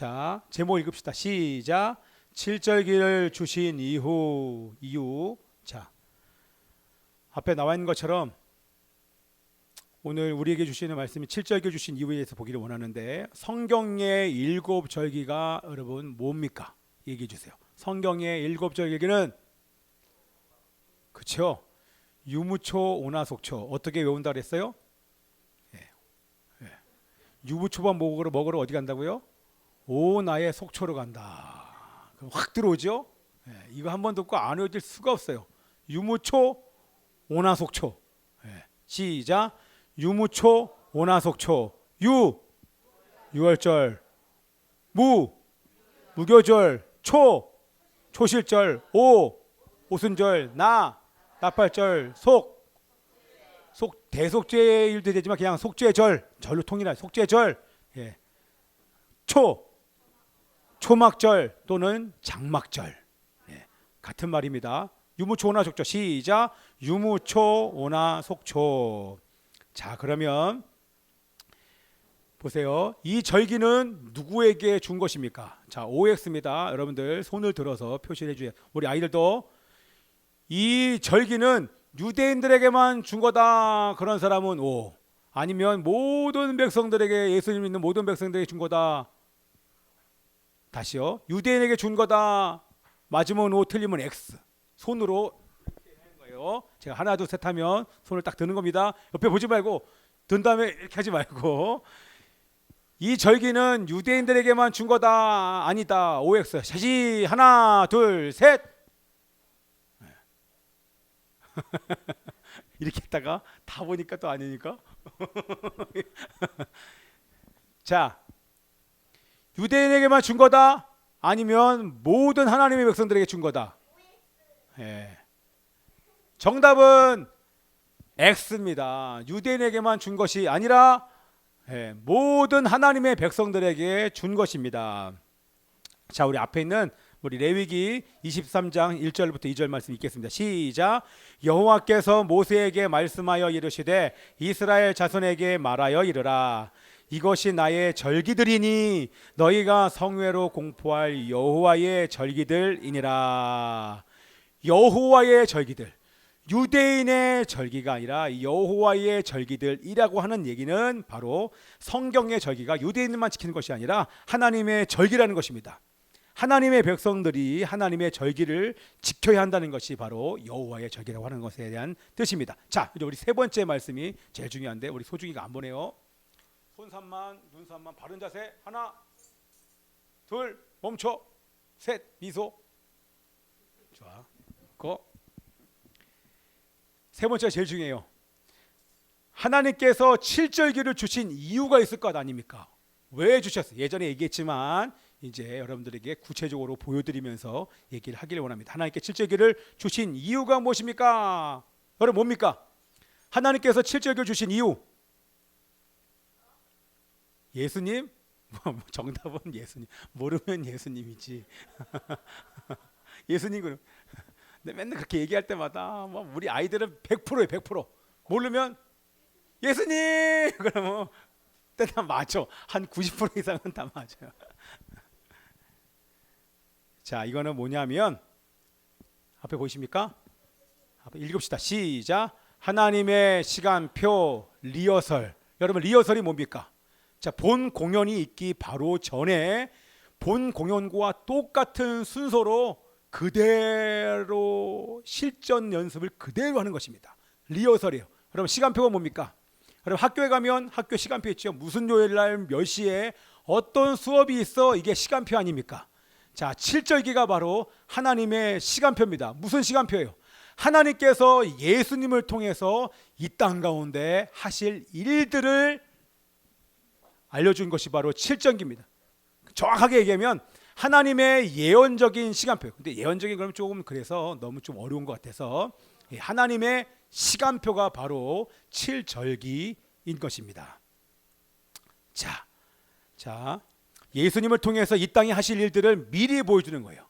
자, 제목 읽읍시다. 시작. 칠절기를 주신 이유. 자, 앞에 나와 있는 것처럼 오늘 우리에게 주시는 말씀이 칠절기 주신 이유에 대해서 보기를 원하는데, 성경의 일곱 절기가 여러분 뭡니까? 얘기해 주세요. 성경의 일곱 절기는 그렇죠. 유무초 오나속초. 어떻게 외운다 그랬어요? 유부초밥 먹으러 어디 간다고요? 오나의 속초로 간다. 그럼 확 들어오죠? 이거 한 번 듣고 안 외워질 수가 없어요. 유무초 오나속초. 시작. 유무초 오나속초. 유월절. 무교절. 초실절. 오순절. 나팔절. 대속죄일도 되지만 그냥 속죄절, 절로 통일한 속죄절. 초막절 또는 장막절. 같은 말입니다. 유무초 오나속초. 시작. 유무초 오나속초. 자, 그러면 보세요. 이 절기는 누구에게 준 것입니까? 자, OX입니다. 여러분들 손을 들어서 표시를 해주세요. 우리 아이들도 이 절기는 유대인들에게만 준 거다. 그런 사람은 O. 아니면 모든 백성들에게, 예수님 믿는 모든 백성들에게 준 거다. 다시요. 유대인에게 준 거다. 맞으면 O, 틀리면 X. 손으로 이렇게 하는 거예요. 제가 하나 둘 셋 하면 손을 딱 드는 겁니다. 옆에 보지 말고, 든 다음에 이렇게 하지 말고. 이 절기는 유대인들에게만 준 거다. 아니다. OX. 다시 하나 둘 셋. 이렇게 했다가 다 보니까 또 아니니까. 자, 유대인에게만 준 거다. 아니면 모든 하나님의 백성들에게 준 거다. 정답은 X입니다. 유대인에게만 준 것이 아니라 모든 하나님의 백성들에게 준 것입니다. 자, 우리 앞에 있는 우리 레위기 23장 1절부터 2절 말씀 읽겠습니다. 시작. 여호와께서 모세에게 말씀하여 이르시되 이스라엘 자손에게 말하여 이르라. 이것이 나의 절기들이니 너희가 성회로 공포할 여호와의 절기들이니라. 여호와의 절기들. 유대인의 절기가 아니라 여호와의 절기들이라고 하는 얘기는 바로 성경의 절기가 유대인들만 지키는 것이 아니라 하나님의 절기라는 것입니다. 하나님의 백성들이 하나님의 절기를 지켜야 한다는 것이 바로 여호와의 절기라고 하는 것에 대한 뜻입니다. 자, 이제 우리 세 번째 말씀이 제일 중요한데 우리 소중이가 안 보네요. 손 산만, 눈 산만, 바른 자세. 하나, 둘, 멈춰. 셋, 미소. 좋아. 세 번째가 제일 중요해요. 하나님께서 칠절기를 주신 이유가 있을 것 아닙니까? 왜 주셨어요? 예전에 얘기했지만 이제 여러분들에게 구체적으로 보여드리면서 얘기를 하기를 원합니다. 하나님께 칠절기를 주신 이유가 무엇입니까? 여러분 뭡니까? 하나님께서 칠절기를 주신 이유. 예수님? 정답은 예수님. 모르면 예수님이지. 예수님은 맨날 그렇게 얘기할 때마다 우리 아이들은 100%예요. 100%. 모르면 예수님! 그러면 다 맞죠. 한 90% 이상은 다 맞아요. 자, 이거는 뭐냐면 앞에 보이십니까? 앞에 읽읍시다. 시작. 하나님의 시간표 리허설. 여러분 리허설이 뭡니까? 자, 본 공연이 있기 바로 전에 본 공연과 똑같은 순서로 그대로 실전 연습을 그대로 하는 것입니다. 리허설이에요. 여러분 시간표가 뭡니까? 여러분 학교에 가면 학교 시간표 있죠. 무슨 요일 날 몇 시에 어떤 수업이 있어. 이게 시간표 아닙니까? 자, 칠절기가 바로 하나님의 시간표입니다. 무슨 시간표예요? 하나님께서 예수님을 통해서 이 땅 가운데 하실 일들을 알려준 것이 바로 칠절기입니다. 정확하게 얘기하면 하나님의 예언적인 시간표. 근데 예언적인 그러면 조금 그래서 너무 좀 어려운 것 같아서 하나님의 시간표가 바로 칠절기인 것입니다. 자, 예수님을 통해서 이 땅에 하실 일들을 미리 보여주는 거예요.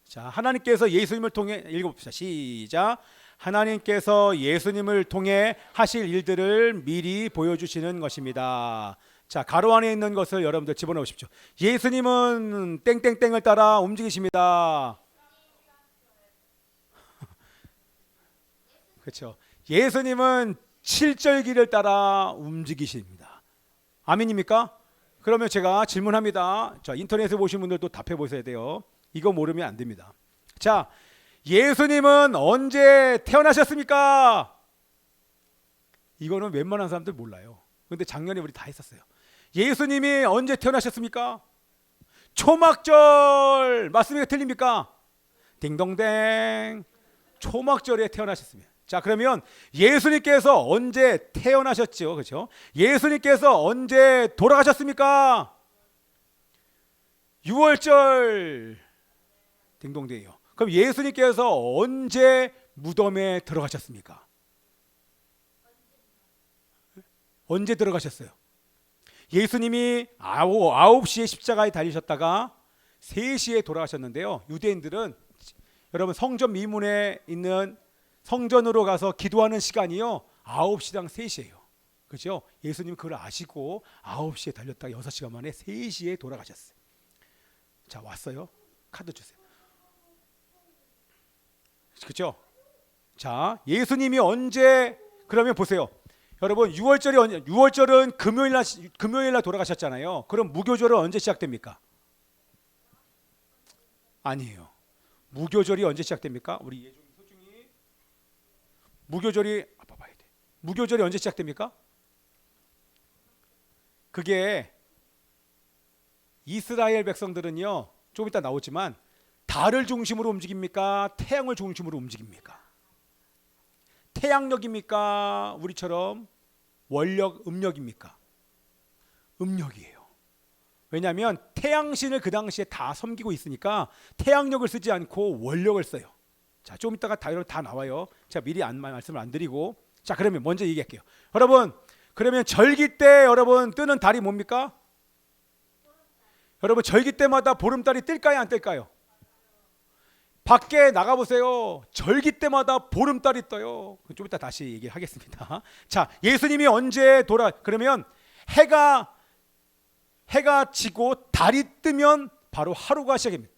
자, 하나님께서 예수님을 통해 읽어봅시다. 시작. 하나님께서 예수님을 통해 하실 일들을 미리 보여주시는 것입니다. 자, 가로 안에 있는 것을 여러분들 집어넣으십시오. 예수님은 땡땡땡을 따라 움직이십니다. 그렇죠. 예수님은 7절기를 따라 움직이십니다. 아멘입니까? 그러면 제가 질문합니다. 자, 인터넷에 보신 분들도 답해 보셔야 돼요. 이거 모르면 안 됩니다. 자, 예수님은 언제 태어나셨습니까? 이거는 웬만한 사람들 몰라요. 근데 작년에 우리 다 했었어요. 예수님이 언제 태어나셨습니까? 초막절. 맞습니까? 틀립니까? 딩동댕. 초막절에 태어나셨습니다. 자, 그러면 예수님께서 언제 태어나셨죠? 그렇죠? 예수님께서 언제 돌아가셨습니까? 6월절. 딩동댕이요. 그럼 예수님께서 언제 무덤에 들어가셨습니까? 언제 들어가셨어요? 예수님이 9시에 십자가에 달리셨다가 3시에 돌아가셨는데요. 유대인들은 여러분 성전 미문에 있는 성전으로 가서 기도하는 시간이요 9시당 3시예요. 그렇죠? 예수님 그걸 아시고 9시에 달렸다가 6시간 만에 3시에 돌아가셨어요. 자, 왔어요. 카드 주세요. 그렇죠? 자, 예수님이 언제, 그러면 보세요. 여러분 6월절은 금요일 날 돌아가셨잖아요. 그럼 무교절은 언제 시작됩니까? 아니에요. 무교절이 언제 시작됩니까? 우리 예종이 소중히 무교절이 봐야 돼. 무교절이 언제 시작됩니까? 그게 이스라엘 백성들은요. 좀 이따 나오지만 달을 중심으로 움직입니까? 태양을 중심으로 움직입니까? 태양력입니까? 우리처럼 원력, 음력입니까? 음력이에요. 왜냐하면 태양신을 그 당시에 다 섬기고 있으니까 태양력을 쓰지 않고 원력을 써요. 자, 좀 이따가 다 나와요. 제가 미리 말씀을 안 드리고. 자, 그러면 먼저 얘기할게요. 여러분, 그러면 절기 때 여러분 뜨는 달이 뭡니까? 여러분 절기 때마다 보름달이 뜰까요? 안 뜰까요? 밖에 나가보세요. 절기 때마다 보름달이 떠요. 좀 이따 다시 얘기를 하겠습니다. 자, 예수님이 언제 그러면 해가 지고 달이 뜨면 바로 하루가 시작입니다.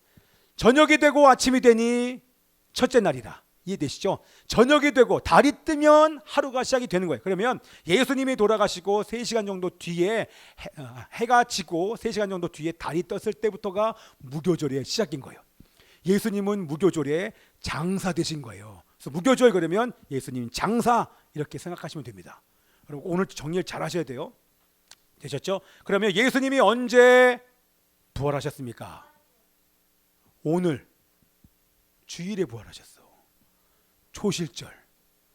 저녁이 되고 아침이 되니 첫째 날이라. 이해되시죠? 저녁이 되고 달이 뜨면 하루가 시작이 되는 거예요. 그러면 예수님이 돌아가시고 3시간 정도 뒤에 해가 지고 3시간 정도 뒤에 달이 떴을 때부터가 무교절의 시작인 거예요. 예수님은 무교절에 장사 되신 거예요. 그래서 무교절 그러면 예수님 장사 이렇게 생각하시면 됩니다. 여러분 오늘 정리를 잘 하셔야 돼요. 되셨죠? 그러면 예수님이 언제 부활하셨습니까? 오늘 주일에 부활하셨어. 초실절.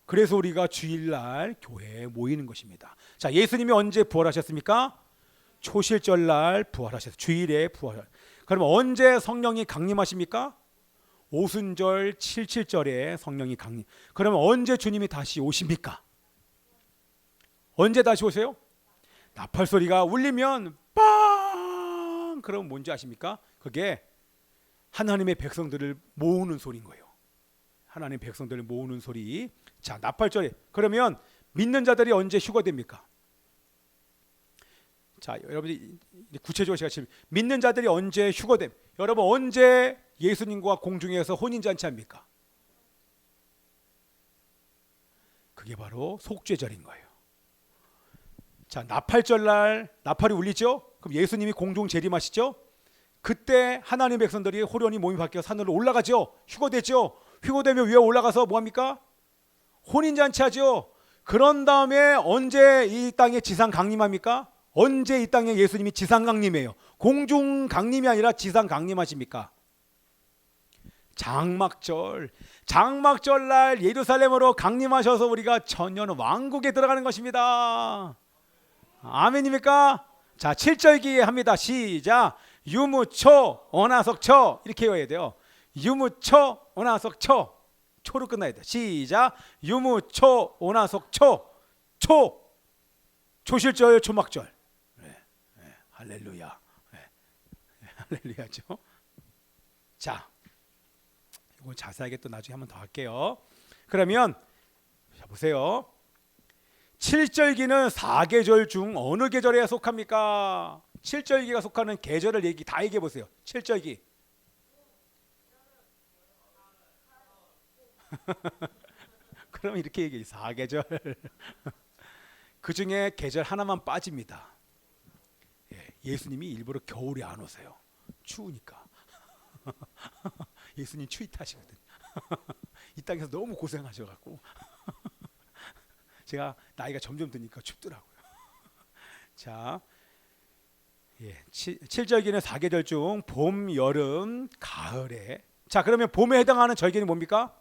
그래서 우리가 주일날 교회에 모이는 것입니다. 자, 예수님이 언제 부활하셨습니까? 초실절날 부활하셨어요. 주일에 부활. 그러면 언제 성령이 강림하십니까? 오순절 77절에 성령이 강림. 그러면 언제 주님이 다시 오십니까? 언제 다시 오세요? 나팔 소리가 울리면 빵! 그럼 뭔지 아십니까? 그게 하나님의 백성들을 모으는 소리인 거예요. 하나님의 백성들을 모으는 소리. 자, 나팔절에. 그러면 믿는 자들이 언제 휴거됩니까? 자, 여러분이 구체적으로 제가 지금 믿는 자들이 언제 휴거됨? 여러분 언제 예수님과 공중에서 혼인잔치 합니까? 그게 바로 속죄절인 거예요. 자, 나팔절날 나팔이 울리죠? 그럼 예수님이 공중 재림하시죠? 그때 하나님 백성들이 호련히 몸이 바뀌어 산으로 올라가죠? 휴거되죠? 휴거되면 위에 올라가서 뭐합니까? 혼인잔치 하죠? 그런 다음에 언제 이 땅에 지상 강림합니까? 언제 이 땅에 예수님이 지상 강림해요? 공중 강림이 아니라 지상 강림하십니까? 장막절. 장막절날 예루살렘으로 강림하셔서 우리가 천년 왕국에 들어가는 것입니다. 아멘입니까? 자, 7절기 합니다. 시작. 유무초 언하석초 이렇게 외워야 돼요. 유무초 언하석초. 초로 끝나야 돼. 시작. 유무초 언하석초. 초실절 초막절. 할렐루야. 할렐루야죠. 자, 이거 자세하게 또 나중에 한번 더 할게요. 그러면 자 보세요. 칠절기는 4계절 중 어느 계절에 속합니까? 칠절기가 속하는 계절을 다 얘기해 보세요. 칠절기. 그럼 이렇게 얘기해. 4계절. 그 중에 계절 하나만 빠집니다. 예수님이 일부러 겨울에 안 오세요. 추우니까. 예수님 추위 타시거든. 이 땅에서 너무 고생하셔갖고 제가 나이가 점점 드니까 춥더라고요. 자, 칠절기는 4계절 중 봄, 여름, 가을에. 자, 그러면 봄에 해당하는 절기는 뭡니까?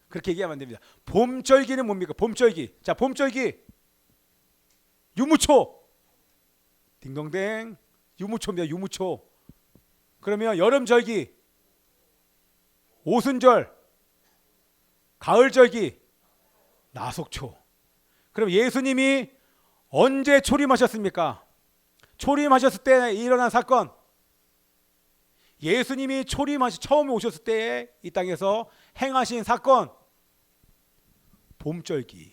그렇게 얘기하면 안 됩니다. 봄절기는 뭡니까? 봄절기. 자, 봄절기. 유무초. 딩동댕. 유무초입니다. 유무초. 그러면 여름절기. 오순절. 가을절기. 나속초. 그럼 예수님이 언제 초림하셨습니까? 초림하셨을 때 일어난 사건. 예수님이 처음 오셨을 때 이 땅에서 행하신 사건. 봄절기,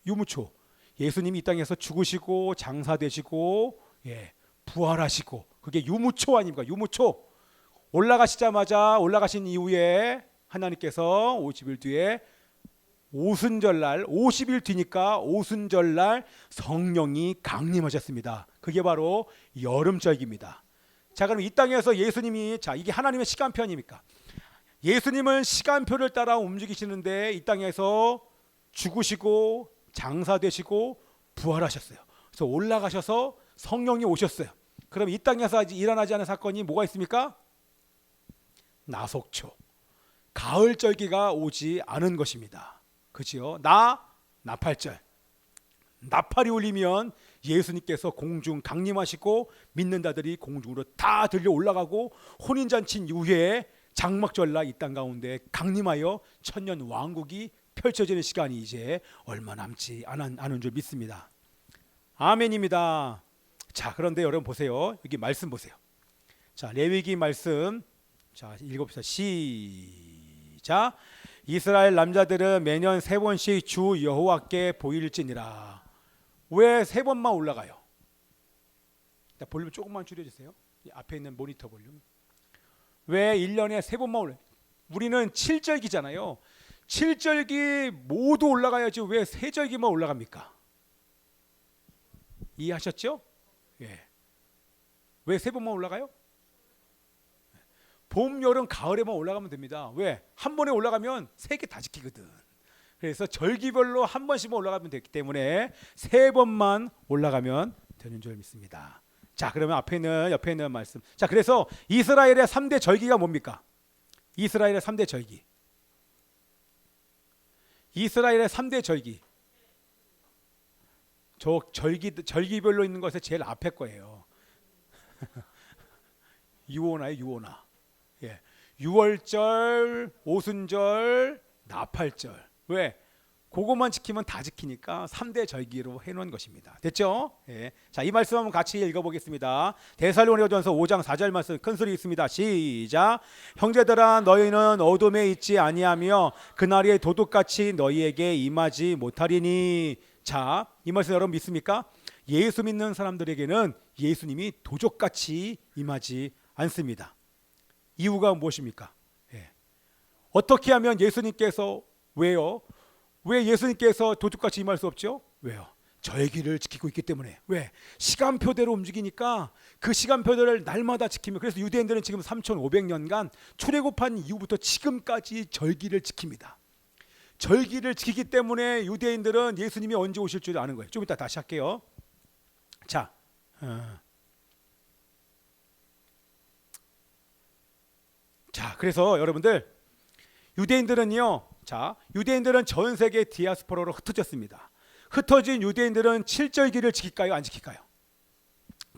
유무초. 예수님이 이 땅에서 죽으시고 장사되시고 부활하시고, 그게 유무초 아닙니까? 유무초. 올라가신 이후에 하나님께서 50일 뒤에 오순절날, 50일 뒤니까 오순절날 성령이 강림하셨습니다. 그게 바로 여름절기입니다. 자, 그럼 이 땅에서 예수님이, 자, 이게 하나님의 시간표 아닙니까? 예수님은 시간표를 따라 움직이시는데 이 땅에서 죽으시고 장사되시고 부활하셨어요. 그래서 올라가셔서 성령이 오셨어요. 그럼 이 땅에서 일어나지 않은 사건이 뭐가 있습니까? 나속초, 가을절기가 오지 않은 것입니다. 그렇죠? 나팔절. 나팔이 울리면 예수님께서 공중 강림하시고 믿는 자들이 공중으로 다 들려 올라가고 혼인잔치 이후에 장막절날 이 땅 가운데 강림하여 천년 왕국이 펼쳐지는 시간이 이제 얼마 남지 않은 줄 믿습니다. 아멘입니다. 자, 그런데 여러분 보세요. 여기 말씀 보세요. 자, 레위기 말씀. 자, 읽어봅시다. 시작. 이스라엘 남자들은 매년 3번씩 주 여호와께 보일지니라. 왜 3번만 올라가요? 볼륨 조금만 줄여주세요. 앞에 있는 모니터 볼륨. 왜 1년에 3번만 올라가요? 우리는 7절기잖아요. 7절기 모두 올라가야지 왜 3절기만 올라갑니까? 이해하셨죠? 왜 3번만 올라가요? 봄, 여름, 가을에만 올라가면 됩니다. 왜? 한 번에 올라가면 3개 다 지키거든. 그래서 절기별로 한 번씩만 올라가면 되기 때문에 3번만 올라가면 되는 줄 믿습니다. 자, 그러면 옆에 있는 말씀. 자, 그래서 이스라엘의 3대 절기가 뭡니까? 이스라엘의 3대 절기. 이스라엘의 3대 절기. 저 절기별로 있는 것에 제일 앞에 거예요. 유오나예요, 유오나. 유월절, 오순절, 나팔절. 왜? 그것만 지키면 다 지키니까 3대 절기로 해놓은 것입니다. 됐죠? 자, 이 말씀 한번 같이 읽어보겠습니다. 데살로니가전서 5장 4절 말씀 큰 소리 있습니다. 시작. 형제들아, 너희는 어둠에 있지 아니하며 그날의 도둑같이 너희에게 임하지 못하리니. 자, 이 말씀 여러분 믿습니까? 예수 믿는 사람들에게는 예수님이 도적같이 임하지 않습니다. 이유가 무엇입니까? 어떻게 하면 예수님께서, 왜요? 왜 예수님께서 도둑같이 임할 수 없죠? 왜요? 절기를 지키고 있기 때문에. 왜? 시간표대로 움직이니까 그 시간표들을 날마다 지키면, 그래서 유대인들은 지금 3500년간 출애굽한 이후부터 지금까지 절기를 지킵니다. 절기를 지키기 때문에 유대인들은 예수님이 언제 오실 줄 아는 거예요. 좀 이따 다시 할게요. 자, 그래서 여러분들, 유대인들은요, 유대인들은 전 세계 디아스포라로 흩어졌습니다. 흩어진 유대인들은 7절기를 지킬까요? 안 지킬까요?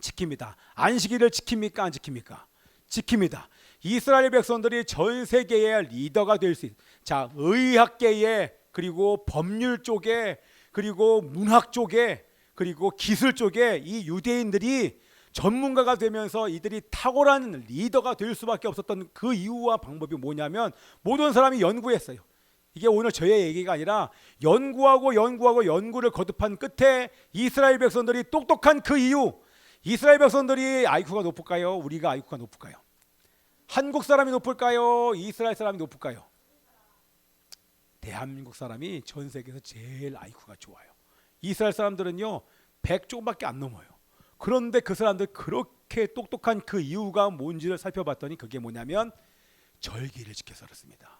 지킵니다. 안식일을 지킵니까? 안 지킵니까? 지킵니다. 이스라엘 백성들이 전 세계의 리더가 될 수 있는, 자, 의학계에, 그리고 법률 쪽에, 그리고 문학 쪽에, 그리고 기술 쪽에 이 유대인들이 전문가가 되면서 이들이 탁월한 리더가 될 수밖에 없었던 그 이유와 방법이 뭐냐면, 모든 사람이 연구했어요. 이게 오늘 저의 얘기가 아니라 연구를 거듭한 끝에 이스라엘 백성들이 똑똑한 그 이유, 이스라엘 백성들이 IQ가 높을까요? 우리가 IQ가 높을까요? 한국 사람이 높을까요? 이스라엘 사람이 높을까요? 대한민국 사람이 전 세계에서 제일 IQ가 좋아요. 이스라엘 사람들은요 100 조금밖에 안 넘어요. 그런데 그 사람들 그렇게 똑똑한 그 이유가 뭔지를 살펴봤더니 그게 뭐냐면 절기를 지켜서 그렇습니다.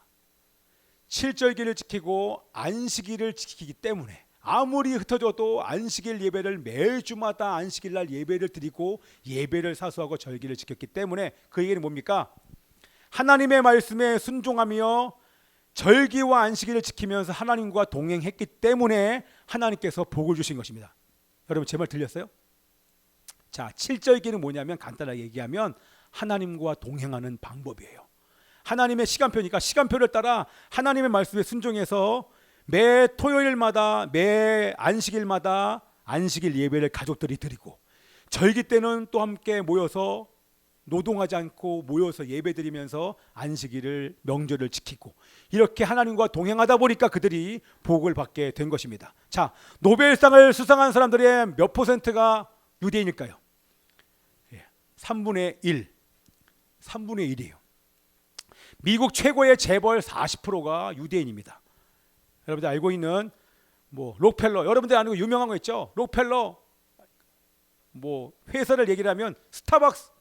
7절기를 지키고 안식일을 지키기 때문에 아무리 흩어져도 안식일 예배를 매주마다 안식일 날 예배를 드리고 예배를 사수하고 절기를 지켰기 때문에 그 얘기는 뭡니까? 하나님의 말씀에 순종하며 절기와 안식일을 지키면서 하나님과 동행했기 때문에 하나님께서 복을 주신 것입니다. 여러분 제 말 들렸어요? 자, 7절기는 뭐냐면 간단하게 얘기하면 하나님과 동행하는 방법이에요. 하나님의 시간표니까 시간표를 따라 하나님의 말씀에 순종해서 매 토요일마다 매 안식일마다 안식일 예배를 가족들이 드리고 절기 때는 또 함께 모여서 노동하지 않고 모여서 예배 드리면서 안식일을 명절을 지키고 이렇게 하나님과 동행하다 보니까 그들이 복을 받게 된 것입니다. 자, 노벨상을 수상한 사람들의 몇 퍼센트가 유대인일까요? 3분의 1. 3분의 1이에요. 미국 최고의 재벌 40%가 유대인입니다. 여러분들 알고 있는 뭐 록펠러, 여러분들 아는 거 유명한 거 있죠? 록펠러 뭐 회사를 얘기를 하면 스타벅스,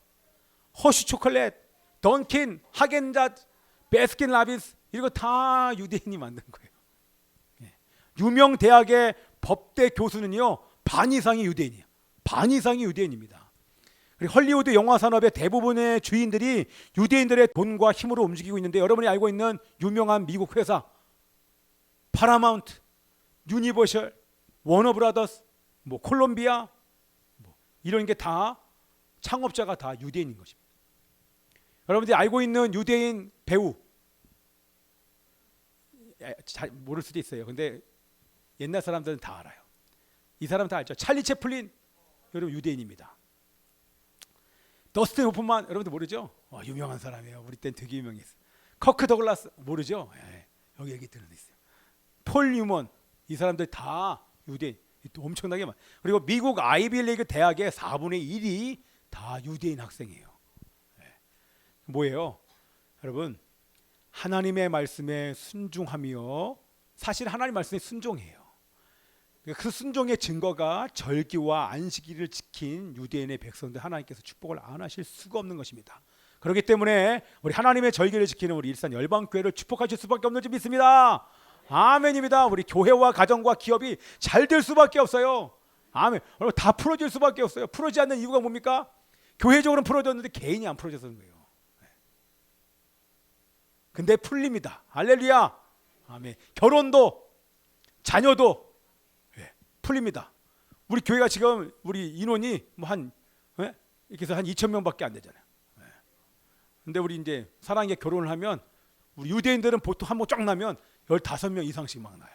허쉬 초콜릿, 던킨, 하겐다즈, 베스킨 라빈스 이런 거 다 유대인이 만든 거예요. 유명 대학의 법대 교수는요 반 이상이 유대인이에요. 반 이상이 유대인입니다. 그리고 헐리우드 영화 산업의 대부분의 주인들이 유대인들의 돈과 힘으로 움직이고 있는데 여러분이 알고 있는 유명한 미국 회사 파라마운트, 유니버셜, 워너브라더스, 뭐 콜롬비아 뭐 이런 게 다 창업자가 다 유대인인 것입니다. 여러분들이 알고 있는 유대인 배우 잘 모를 수도 있어요. 근데 옛날 사람들은 다 알아요. 이 사람 다 알죠. 찰리 채플린 여러분 유대인입니다. 더스틴 호프만 여러분들 모르죠? 유명한 사람이에요. 우리 땐 되게 유명했어요. 커크 더글라스 모르죠? 여기 얘기 들은 있어요. 폴 뉴먼 이 사람들 다 유대인 엄청나게 많아요. 그리고 미국 아이비리그 대학의 4분의 1이 다 유대인 학생이에요. 뭐예요? 여러분 하나님의 말씀에 순종하며 사실 하나님 말씀에 순종해요. 그 순종의 증거가 절기와 안식일을 지킨 유대인의 백성들 하나님께서 축복을 안 하실 수가 없는 것입니다. 그렇기 때문에 우리 하나님의 절기를 지키는 우리 일산 열방교회를 축복하실 수밖에 없는 줄 믿습니다. 아멘입니다. 우리 교회와 가정과 기업이 잘 될 수밖에 없어요. 아멘. 여러분 다 풀어질 수밖에 없어요. 풀어지지 않는 이유가 뭡니까? 교회적으로는 풀어졌는데 개인이 안 풀어져서 그런 거예요. 근데 풀립니다. 할렐루야. 아멘. 결혼도 자녀도 풀립니다. 우리 교회가 지금 우리 인원이 뭐 이렇게 해서 한 2,000명밖에 안 되잖아요. 근데 우리 이제 사랑에 결혼을 하면 우리 유대인들은 보통 한 번 쫙 나면 15명 이상씩 막 나요.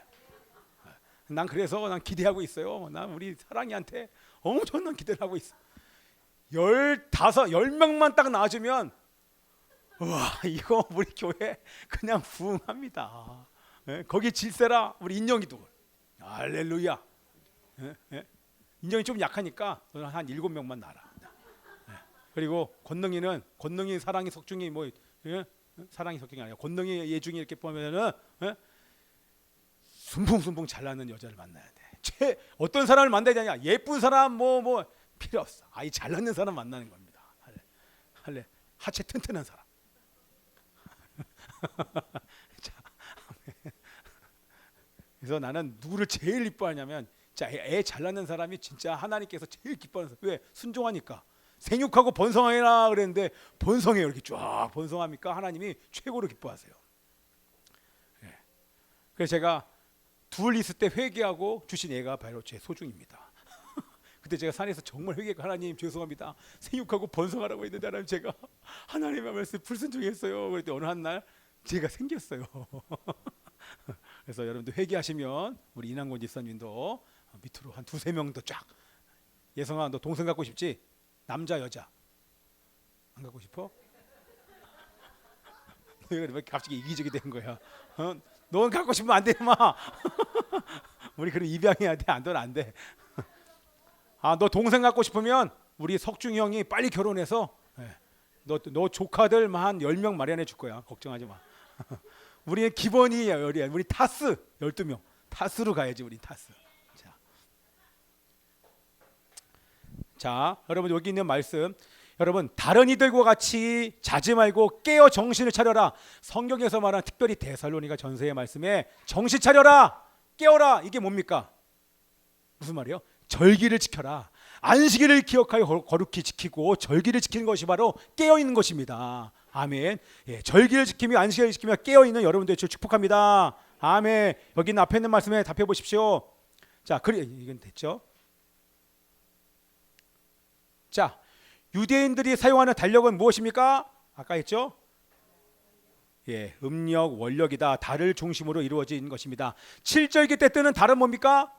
난 그래서 난 기대하고 있어요. 난 우리 사랑이한테 엄청난 기대를 하고 있어. 10명만 딱 낳아주면 와 이거 우리 교회 그냥 부흥합니다. 거기 질세라 우리 인정기도 할렐루야. 인정이 좀 약하니까 너는 한 7명만 낳아라. 그리고 권능이 사랑이 석중이 뭐 사랑이 석중이 아니라 권능이 예중이 이렇게 보면은 순풍순풍 잘나는 여자를 만나야 돼. 어떤 사람을 만나야 되냐? 예쁜 사람 뭐 필요 없어. 아이 잘나는 사람 만나는 겁니다. 할래 하체 튼튼한 사람. 자, 그래서 나는 누구를 제일 이뻐하냐면 자, 애 잘나는 사람이 진짜 하나님께서 제일 기뻐하는 사람. 왜? 순종하니까. 생육하고 번성하라 그랬는데 번성해요. 이렇게 쫙 번성합니까? 하나님이 최고로 기뻐하세요. 그래서 제가 둘 있을 때 회개하고 주신 애가 바로 제 소중입니다. 그때 제가 산에서 정말 회개하고 하나님 죄송합니다. 생육하고 번성하라고 했는데 하나님 제가 하나님의 말씀에 불순종했어요. 그랬더니 어느 한 날 제가 생겼어요. 그래서 여러분들 회개하시면 우리 이남권 집사님도 밑으로 한 2-3명 더 쫙. 예성아 너 동생 갖고 싶지? 남자 여자 안 갖고 싶어? 왜 갑자기 이기적이 된 거야? 넌 갖고 싶으면 안 돼, 마. 우리 그럼 입양해야 돼. 안 돼, 안 돼. 아, 너 동생 갖고 싶으면 우리 석중이 형이 빨리 결혼해서 너 조카들만 한 10명 마련해 줄 거야. 걱정하지 마. 우리는 기본이 우리 타스 12명. 타스로 가야지, 우리 타스. 자, 여러분 여기 있는 말씀, 여러분 다른 이들과 같이 자지 말고 깨어 정신을 차려라. 성경에서 말한 특별히 데살로니가 전서의 말씀에 정신 차려라, 깨어라, 이게 뭡니까? 무슨 말이에요? 절기를 지켜라. 안식일을 기억하여 거룩히 지키고 절기를 지키는 것이 바로 깨어 있는 것입니다. 아멘. 예, 절기를 지키며 안식일을 지키며 깨어 있는 여러분들 축복합니다. 아멘. 여기 있는 앞에 있는 말씀에 답해 보십시오. 자, 이건 됐죠? 자, 유대인들이 사용하는 달력은 무엇입니까? 아까 했죠? 예, 음력, 월력이다. 달을 중심으로 이루어진 것입니다. 7절기 때 뜨는 달은 뭡니까?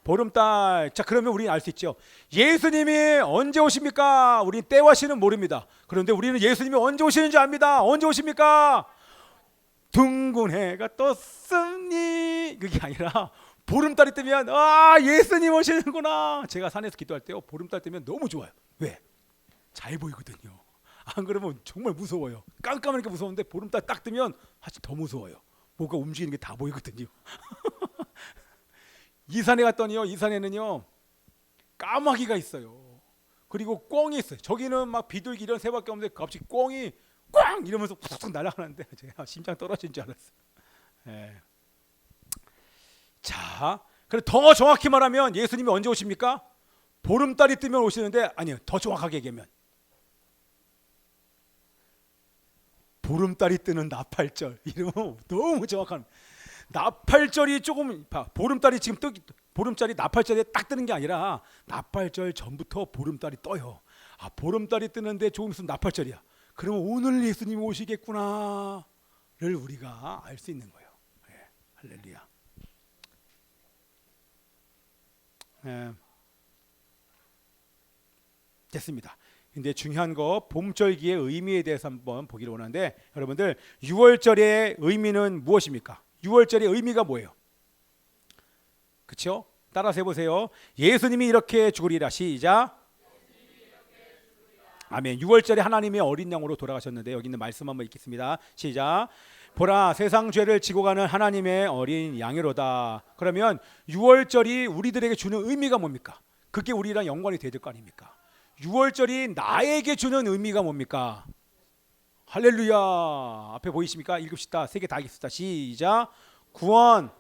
보름달. 자, 그러면 우리는 알 수 있죠. 예수님이 언제 오십니까? 우리는 때와 시는 모릅니다. 그런데 우리는 예수님이 언제 오시는지 압니다. 언제 오십니까? 둥근 해가 떴으니, 그게 아니라 보름달이 뜨면 예수님 오시는구나. 제가 산에서 기도할 때요, 보름달 뜨면 너무 좋아요. 왜? 잘 보이거든요. 안 그러면 정말 무서워요. 깜깜하니까 무서운데 보름달 딱 뜨면 아직 더 무서워요. 뭐가 움직이는 게 다 보이거든요. 이 산에 갔더니요, 이 산에는요 까마귀가 있어요. 그리고 꿩이 있어요. 저기는 막 비둘기 이런 새밖에 없는데 갑자기 꿩이 꽝 이러면서 푹 날아가는데 제가 심장 떨어진 줄 알았어요. 예. 자, 그래 더 정확히 말하면 예수님이 언제 오십니까? 보름달이 뜨면 오시는데, 아니요, 더 정확하게 얘기하면 보름달이 뜨는 나팔절. 이러면 너무 정확한. 나팔절이 조금 보름달이 지금 보름달이 나팔절에 딱 뜨는 게 아니라 나팔절 전부터 보름달이 떠요. 아, 보름달이 뜨는데 조금 있으면 나팔절이야. 그러면 오늘 예수님이 오시겠구나를 우리가 알 수 있는 거예요. 예, 할렐루야. 예. 됐습니다. 근데 중요한 거 봄절기의 의미에 대해서 한번 보기를 원하는데, 여러분들 6월절의 의미는 무엇입니까? 6월절의 의미가 뭐예요? 그렇죠? 따라서 해보세요. 예수님이 이렇게 죽으리라. 시작. 아멘. 6월절에 하나님의 어린 양으로 돌아가셨는데, 여기 있는 말씀 한번 읽겠습니다. 시작. 보라, 세상 죄를 지고 가는 하나님의 어린 양이로다. 그러면 6월절이 우리들에게 주는 의미가 뭡니까? 그게 우리랑 연관이 돼야 될 거 아닙니까? 6월절이 나에게 주는 의미가 뭡니까? 할렐루야. 앞에 보이십니까? 읽읍시다. 세 개 다 읽읍시다. 시작. 구원,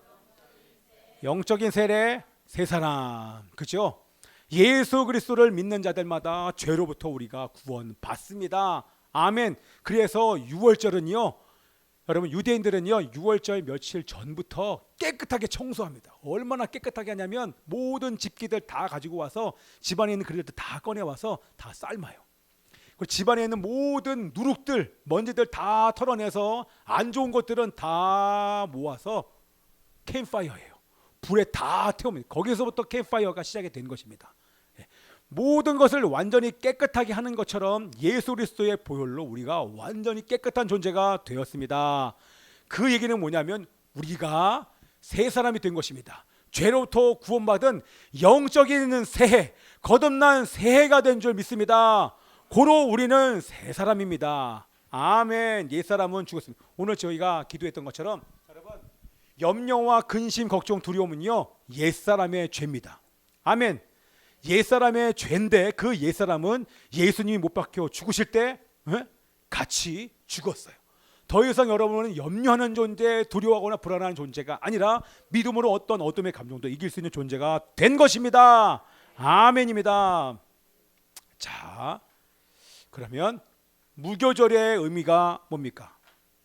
영적인 세례, 새 사람. 그렇죠? 예수 그리스도를 믿는 자들마다 죄로부터 우리가 구원받습니다. 아멘. 그래서 6월절은요, 여러분 유대인들은요 6월절 며칠 전부터 깨끗하게 청소합니다. 얼마나 깨끗하게 하냐면 모든 집기들 다 가지고 와서 집안에 있는 그릇들 다 꺼내와서 다 삶아요. 그리고 집안에 있는 모든 누룩들, 먼지들 다 털어내서 안 좋은 것들은 다 모아서 캠파이어예요. 불에 다 태웁니다. 거기서부터 캠파이어가 시작이 된 것입니다. 모든 것을 완전히 깨끗하게 하는 것처럼 예수 그리스도의 보혈로 우리가 완전히 깨끗한 존재가 되었습니다. 그 얘기는 뭐냐면 우리가 새 사람이 된 것입니다. 죄로부터 구원받은 영적인 새해, 거듭난 새해가 된 줄 믿습니다. 고로 우리는 새 사람입니다. 아멘. 옛 사람은 죽었습니다. 오늘 저희가 기도했던 것처럼 여러분, 염려와 근심, 걱정, 두려움은요 옛 사람의 죄입니다. 아멘. 옛사람의 죄인데 그 옛사람은 예수님이 못 박혀 죽으실 때 같이 죽었어요. 더 이상 여러분은 염려하는 존재, 두려워하거나 불안한 존재가 아니라 믿음으로 어떤 어둠의 감정도 이길 수 있는 존재가 된 것입니다. 아멘입니다. 자, 그러면 무교절의 의미가 뭡니까?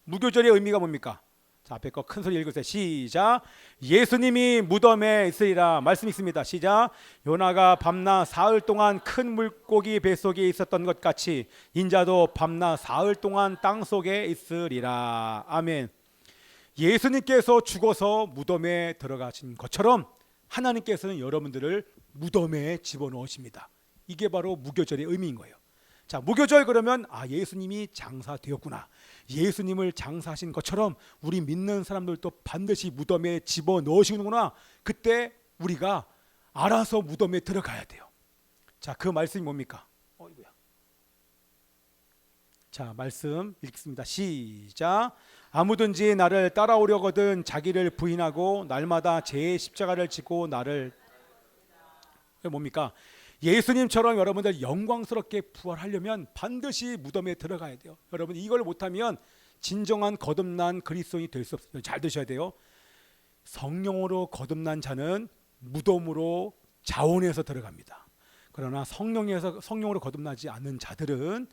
무교절의 의미가 뭡니까? 자, 앞에 거 큰 소리 읽으세요. 시작. 예수님이 무덤에 있으리라. 말씀 있습니다. 시작. 요나가 밤낮 사흘 동안 큰 물고기 뱃속에 있었던 것 같이 인자도 밤낮 사흘 동안 땅속에 있으리라. 아멘. 예수님께서 죽어서 무덤에 들어가신 것처럼 하나님께서는 여러분들을 무덤에 집어넣으십니다. 이게 바로 무교절의 의미인 거예요. 자, 무교절 그러면 예수님이 장사되었구나. 예수님을 장사하신 것처럼 우리 믿는 사람들도 반드시 무덤에 집어넣으시는구나. 그때 우리가 알아서 무덤에 들어가야 돼요. 자, 그 말씀이 뭡니까? 자, 말씀 읽습니다. 시작. 아무든지 나를 따라오려거든 자기를 부인하고 날마다 제 십자가를 지고 나를. 뭡니까? 예수님처럼 여러분들 영광스럽게 부활하려면 반드시 무덤에 들어가야 돼요. 여러분 이걸 못하면 진정한 거듭난 그리스도인이 될 수 없어요. 잘 드셔야 돼요. 성령으로 거듭난 자는 무덤으로 자원해서 들어갑니다. 그러나 성령으로 거듭나지 않는 자들은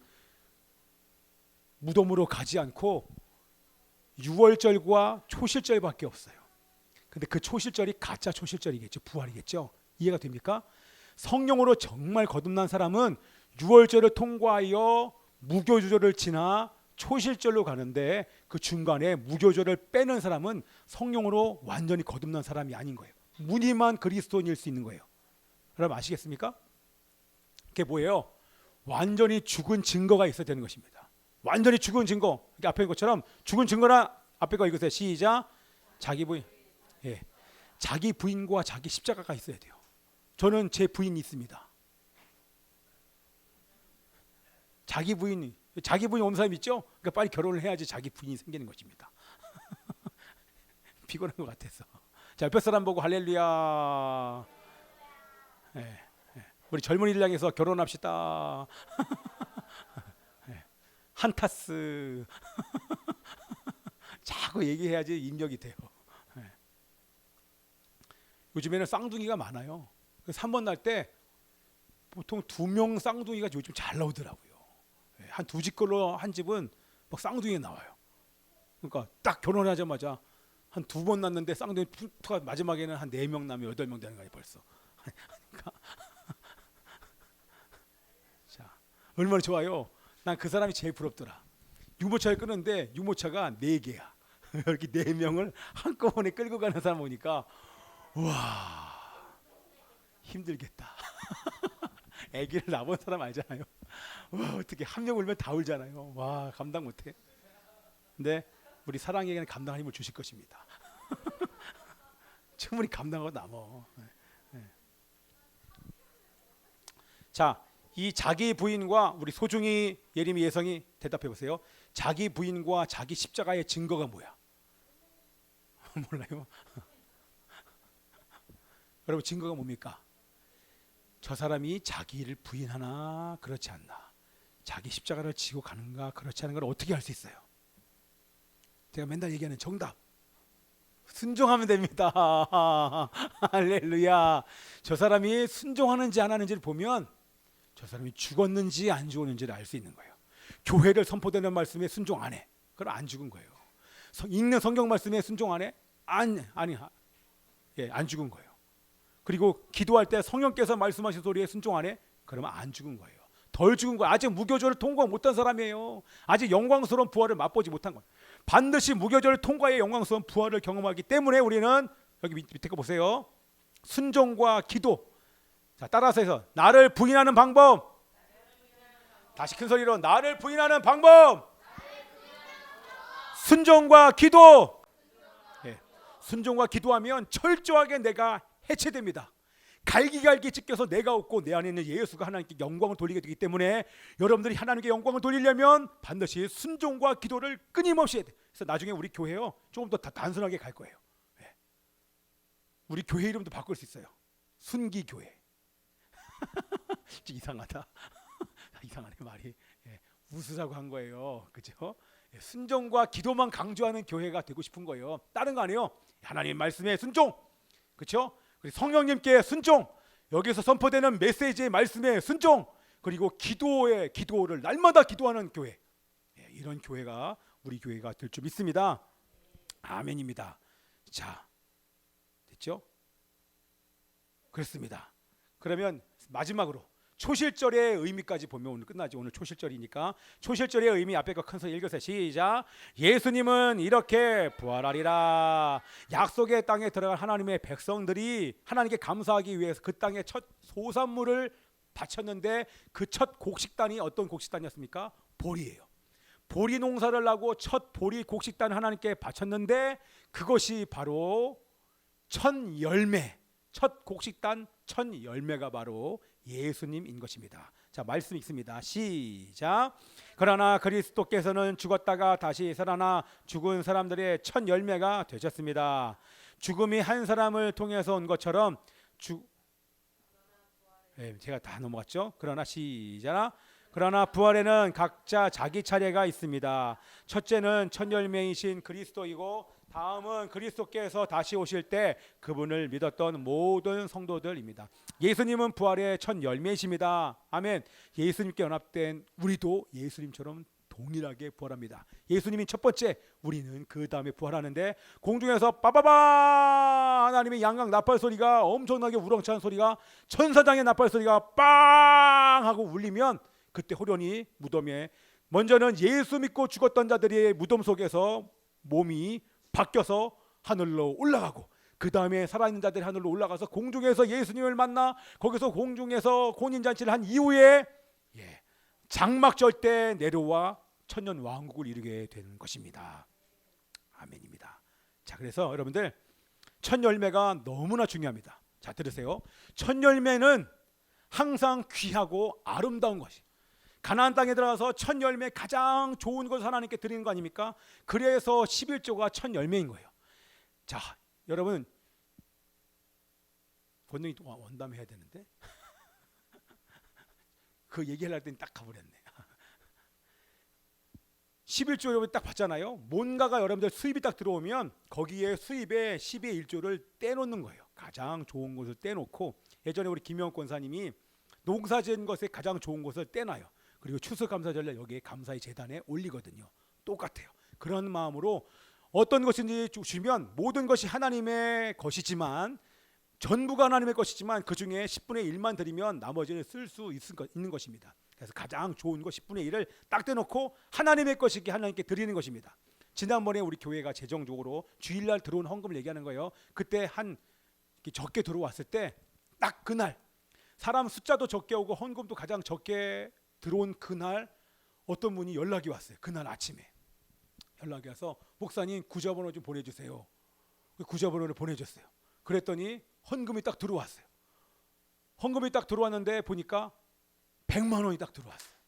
무덤으로 가지 않고 유월절과 초실절밖에 없어요. 근데 그 초실절이 가짜 초실절이겠죠. 부활이겠죠. 이해가 됩니까? 성령으로 정말 거듭난 사람은 유월절을 통과하여 무교절을 지나 초실절로 가는데 그 중간에 무교절을 빼는 사람은 성령으로 완전히 거듭난 사람이 아닌 거예요. 무늬만 그리스도인일 수 있는 거예요. 여러분 아시겠습니까? 그게 뭐예요? 완전히 죽은 증거가 있어야 되는 것입니다. 완전히 죽은 증거. 앞에 것처럼 죽은 증거나 앞에 거 읽으세요. 시작. 자기 부인. 예. 자기 부인과 자기 십자가가 있어야 돼요. 저는 제 부인이 있습니다. 자기 부인이 없는 사람 있죠? 그러니까 빨리 결혼을 해야지 자기 부인이 생기는 것입니다. 피곤한 것 같아서. 자, 옆에 사람 보고 할렐루야. 예. 우리 젊은이들 향해서 결혼합시다. 한타스. 자꾸 얘기해야지 입력이 돼요. 요즘에는 쌍둥이가 많아요. 그래서 한 번 날 때 보통 2명 쌍둥이가 요즘 잘 나오더라고요. 한 2집 걸로 한 집은 막 쌍둥이 나와요. 그러니까 딱 결혼하자마자 한 2번 낳는데 쌍둥이 푸가 마지막에는 한 4명 나면 8명 되는 거예요 벌써. 그러니까 자, 얼마나 좋아요. 난 그 사람이 제일 부럽더라. 유모차를 끄는데 유모차가 4개야. 이렇게 4명을 한꺼번에 끌고 가는 사람 보니까 우와 힘들겠다. 아기를 낳은 사람 알잖아요. 와, 어떻게 한 명 울면 다 울잖아요. 와, 감당 못해. 근데 우리 사랑에게는 감당할 힘을 주실 것입니다. 충분히 감당하고 남어. 자, 이 자기 부인과 우리 소중히 예림이 예성이 대답해 보세요. 자기 부인과 자기 십자가의 증거가 뭐야? 몰라요? 여러분 증거가 뭡니까? 저 사람이 자기를 부인하나 그렇지 않나, 자기 십자가를 지고 가는가 그렇지 않은 걸 어떻게 알 수 있어요? 제가 맨날 얘기하는 정답, 순종하면 됩니다. 할렐루야. 저 사람이 순종하는지 안 하는지를 보면 저 사람이 죽었는지 안 죽었는지를 알 수 있는 거예요. 교회를 선포되는 말씀에 순종 안 해, 그럼 안 죽은 거예요. 읽는 성경 말씀에 순종 안 해? 안 죽은 거예요. 그리고 기도할 때 성령께서 말씀하신 소리에 순종 안 해? 그러면 안 죽은 거예요. 덜 죽은 거예요. 아직 무교절을 통과 못한 사람이에요. 아직 영광스러운 부활을 맛보지 못한 거예요. 반드시 무교절을 통과해 영광스러운 부활을 경험하기 때문에 우리는 여기 밑에 거 보세요. 순종과 기도. 자, 따라서 해서 나를 부인하는 방법. 다시 큰 소리로 나를 부인하는 방법. 순종과 기도. 순종과 기도하면 철저하게 내가 해체됩니다. 갈기갈기 찢겨서 내가 없고 내 안에 있는 예수가 하나님께 영광을 돌리게 되기 때문에 여러분들이 하나님께 영광을 돌리려면 반드시 순종과 기도를 끊임없이 해야 돼. 그래서 나중에 우리 교회요 조금 더 단순하게 갈 거예요. 우리 교회 이름도 바꿀 수 있어요. 순기교회. 이상하다. 이상하네 말이. 웃으라고 한 거예요. 그죠? 순종과 기도만 강조하는 교회가 되고 싶은 거예요. 다른 거 아니에요. 하나님 말씀에 순종. 그렇죠? 성령님께 순종, 여기서 선포되는 메시지의 말씀에 순종, 그리고 기도를 날마다 기도하는 교회. 이런 교회가 우리 교회가 될 줄 믿습니다. 아멘입니다. 자, 됐죠? 그렇습니다. 그러면 마지막으로 초실절의 의미까지 보면 오늘 끝나지. 오늘 초실절이니까 초실절의 의미 앞에 거 큰 소리 읽으세요. 시작. 예수님은 이렇게 부활하리라. 약속의 땅에 들어갈 하나님의 백성들이 하나님께 감사하기 위해서 그 땅의 첫 소산물을 바쳤는데 그 첫 곡식단이 어떤 곡식단이었습니까? 보리예요. 보리 농사를 하고 첫 보리 곡식단 하나님께 바쳤는데 그것이 바로 첫 열매, 첫 곡식단 첫 열매가 바로 예수님인 것입니다. 자, 말씀 있습니다. 시작. 그러나 그리스도께서는 죽었다가 다시 살아나 죽은 사람들의 첫 열매가 되셨습니다. 죽음이 한 사람을 통해서 온 것처럼 제가 다 넘어갔죠. 그러나 시작. 그러나 부활에는 각자 자기 차례가 있습니다. 첫째는 첫 열매이신 그리스도이고 다음은 그리스도께서 다시 오실 때 그분을 믿었던 모든 성도들입니다. 예수님은 부활의 첫 열매이십니다. 아멘. 예수님께 연합된 우리도 예수님처럼 동일하게 부활합니다. 예수님이 첫 번째, 우리는 그 다음에 부활하는데 공중에서 빠바바 하나님의 양각 나팔 소리가 엄청나게 우렁찬 소리가 천사장의 나팔 소리가 빵 하고 울리면 그때 호련히 무덤에 먼저는 예수 믿고 죽었던 자들의 무덤 속에서 몸이 바뀌어서 하늘로 올라가고 그 다음에 살아있는 자들이 하늘로 올라가서 공중에서 예수님을 만나 거기서 공중에서 혼인잔치를 한 이후에 장막절 때 내려와 천년 왕국을 이루게 되는 것입니다. 아멘입니다. 자, 그래서 여러분들 첫 열매가 너무나 중요합니다. 자, 들으세요. 첫 열매는 항상 귀하고 아름다운 것이 가나안 땅에 들어가서 첫 열매 가장 좋은 것을 하나님께 드리는 거 아닙니까? 그래서 11조가 첫 열매인 거예요. 자, 여러분 권능이 원담해야 되는데 그 얘기할 때는 딱 가버렸네. 11조 여러분 딱 봤잖아요. 뭔가가 여러분들 수입이 딱 들어오면 거기에 수입에 10의 1조를 떼놓는 거예요. 가장 좋은 것을 떼놓고 예전에 우리 김영권 권사님이 농사 지은 것에 가장 좋은 것을 떼놔요. 그리고 추수감사절날 여기에 감사의 제단에 올리거든요. 똑같아요. 그런 마음으로 어떤 것인지 주시면 모든 것이 하나님의 것이지만 전부가 하나님의 것이지만 그 중에 10분의 1만 드리면 나머지는 쓸 수 있는 것입니다. 그래서 가장 좋은 것 10분의 1을 딱 떼놓고 하나님의 것이기 하나님께 드리는 것입니다. 지난번에 우리 교회가 재정적으로 주일날 들어온 헌금을 얘기하는 거예요. 그때 한 적게 들어왔을 때 딱 그날 사람 숫자도 적게 오고 헌금도 가장 적게 들어온 그날 어떤 분이 연락이 왔어요. 그날 아침에 연락이 와서 목사님 구좌번호 좀 보내주세요. 구좌번호를 보내줬어요. 그랬더니 헌금이 딱 들어왔어요. 헌금이 딱 들어왔는데 보니까 100만 원이 딱 들어왔어요.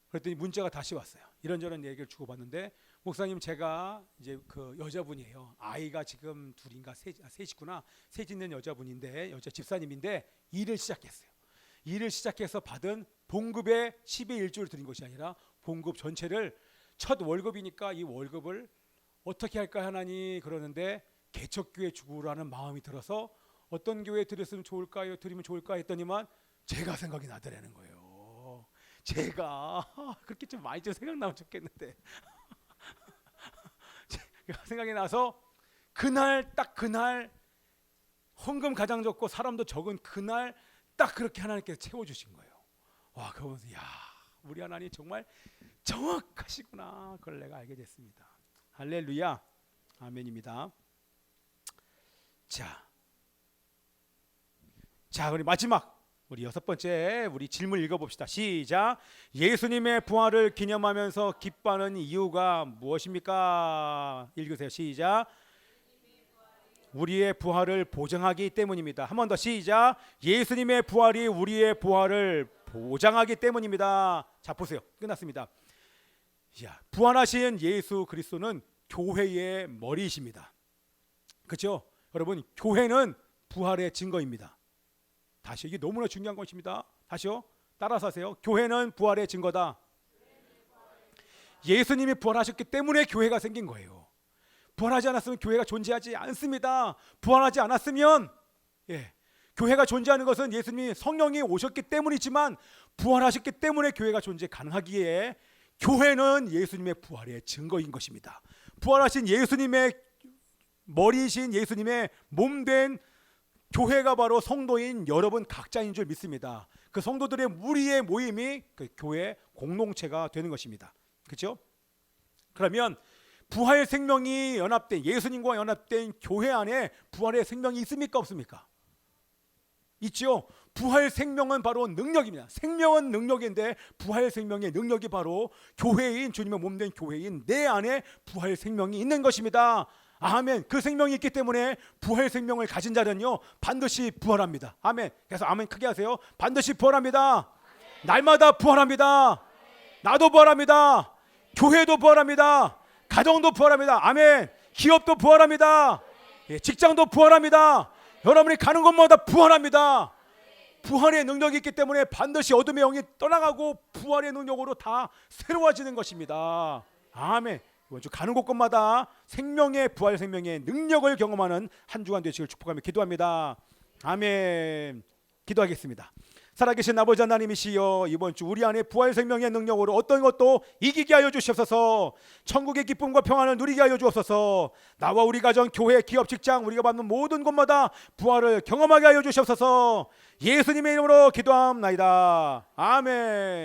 그랬더니 문자가 다시 왔어요. 이런저런 얘기를 주고받는데 목사님 제가 이제 그 여자분이에요. 아이가 지금 둘인가 셋이구나. 셋 있는 여자분인데 여자 집사님인데 일을 시작했어요. 일을 시작해서 받은 봉급의 10의 1조를 드린 것이 아니라 봉급 전체를 첫 월급이니까 이 월급을 어떻게 할까 하나니 그러는데 개척교회 주구라는 마음이 들어서 어떤 교회에 드렸으면 좋을까요? 드리면 좋을까 했더니만 제가 생각이 나더라는 거예요. 제가 그렇게 좀 많이 좀 생각나면 좋겠는데 제가 생각이 나서 그날 딱 그날 헌금 가장 적고 사람도 적은 그날 딱 그렇게 하나님께서 채워주신 거예요. 와, 그러면서 야, 우리 하나님 정말 정확하시구나. 그걸 내가 알게 됐습니다. 할렐루야, 아멘입니다. 자, 우리 마지막 우리 여섯 번째 우리 질문 읽어봅시다. 시작. 예수님의 부활을 기념하면서 기뻐하는 이유가 무엇입니까? 읽으세요. 시작. 우리의 부활을 보장하기 때문입니다. 한 번 더 시작. 예수님의 부활이 우리의 부활을 보장하기 때문입니다. 자, 보세요. 끝났습니다. 자, 부활하신 예수 그리스도는 교회의 머리이십니다. 그렇죠? 여러분, 교회는 부활의 증거입니다. 다시 이게 너무나 중요한 것입니다. 다시요. 따라서 하세요. 교회는 부활의 증거다. 예수님이 부활하셨기 때문에 교회가 생긴 거예요. 부활하지 않았으면 교회가 존재하지 않습니다. 부활하지 않았으면 교회가 존재하는 것은 예수님이 성령이 오셨기 때문이지만 부활하셨기 때문에 교회가 존재 가능하기에 교회는 예수님의 부활의 증거인 것입니다. 부활하신 예수님의 머리이신 예수님의 몸된 교회가 바로 성도인 여러분 각자인 줄 믿습니다. 그 성도들의 무리의 모임이 그 교회 공동체가 되는 것입니다. 그렇죠? 그러면 부활 생명이 연합된 예수님과 연합된 교회 안에 부활의 생명이 있습니까 없습니까? 있죠. 부활 생명은 바로 능력입니다. 생명은 능력인데 부활 생명의 능력이 바로 교회인, 주님의 몸된 교회인 내 안에 부활 생명이 있는 것입니다. 아멘. 그 생명이 있기 때문에 부활 생명을 가진 자는요 반드시 부활합니다. 아멘. 그래서 아멘 크게 하세요. 반드시 부활합니다. 날마다 부활합니다. 나도 부활합니다. 교회도 부활합니다. 가정도 부활합니다. 아멘. 기업도 부활합니다. 직장도 부활합니다. 여러분이 가는 곳마다 부활합니다. 부활의 능력이 있기 때문에 반드시 어둠의 영이 떠나가고 부활의 능력으로 다 새로워지는 것입니다. 아멘. 이번 주 가는 곳곳마다 생명의 부활 생명의 능력을 경험하는 한 주간 되시길 축복하며 기도합니다. 아멘. 기도하겠습니다. 살아계신 아버지 하나님이시여, 이번 주 우리 안에 부활 생명의 능력으로 어떤 것도 이기게 하여 주시옵소서. 천국의 기쁨과 평안을 누리게 하여 주옵소서. 나와 우리 가정, 교회, 기업, 직장, 우리가 받는 모든 곳마다 부활을 경험하게 하여 주시옵소서. 예수님의 이름으로 기도합나이다. 아멘.